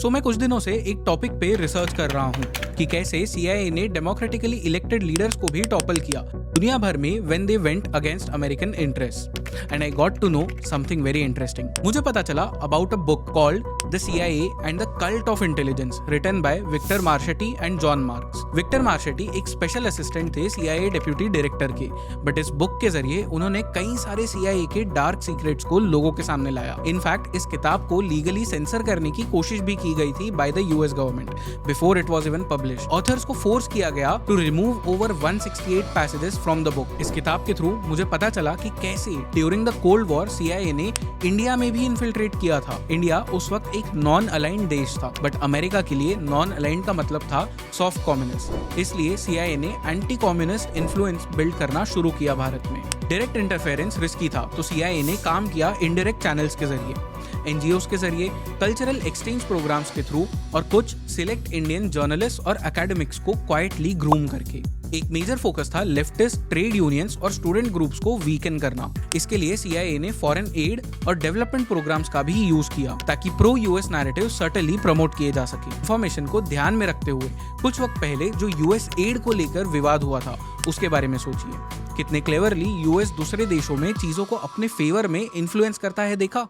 सो मैं कुछ दिनों से एक टॉपिक पे रिसर्च कर रहा हूँ कि कैसे CIA ने डेमोक्रेटिकली इलेक्टेड लीडर्स को भी टॉपल किया दुनिया भर में when they went against American interest. And I got to know something very interesting. मुझे पता चला about a book called the CIA and the cult of intelligence written by Victor Marchetti and John Marks. Victor Marchetti एक special assistant थे CIA deputy director के, but इस book के जरिए उन्होंने कई सारे CIA के डार्क सीक्रेट्स को लोगों के सामने लाया। इनफैक्ट इस किताब को लीगली सेंसर करने की कोशिश भी की गई थी by the US government before it was even publish. Authors को फोर्स किया गया to remove over 168 passages from the book. इस किताब के थ्रू मुझे पता चला कि कैसे during the cold war CIA ने इंडिया में भी इन्फिल्ट्रेट किया था। इंडिया उस वक्त एक नॉन अलाइंड देश था, बट अमेरिका के लिए नॉन अलाइंड का मतलब था सॉफ्ट कम्युनिस्ट। इसलिए CIA ने एंटी कम्युनिस्ट इन्फ्लुएंस बिल्ड करना शुरू किया भारत में। डायरेक्ट इंटरफेरेंस रिस्की था, तो CIA ने काम किया इनडायरेक्ट चैनल्स के जरिए, NGOs के जरिए, कल्चरल एक्सचेंज प्रोग्राम्स के थ्रू और कुछ सिलेक्ट इंडियन जर्नलिस्ट और एकेडमिक्स को क्वाइटली ग्रूम करके। एक मेजर फोकस था लेफ्टिस्ट ट्रेड यूनियंस और स्टूडेंट ग्रुप्स को वीकन करना। इसके लिए CIA ने फॉरेन एड और डेवलपमेंट प्रोग्राम्स का भी यूज किया ताकि pro US narrative certainly promote किए जा सके। इंफॉर्मेशन को ध्यान में रखते हुए कुछ वक्त पहले जो US एड को लेकर विवाद हुआ था उसके बारे में सोचिए। कितने क्लेवरली US दूसरे देशों में चीजों को अपने फेवर में इन्फ्लुएंस करता है, देखा।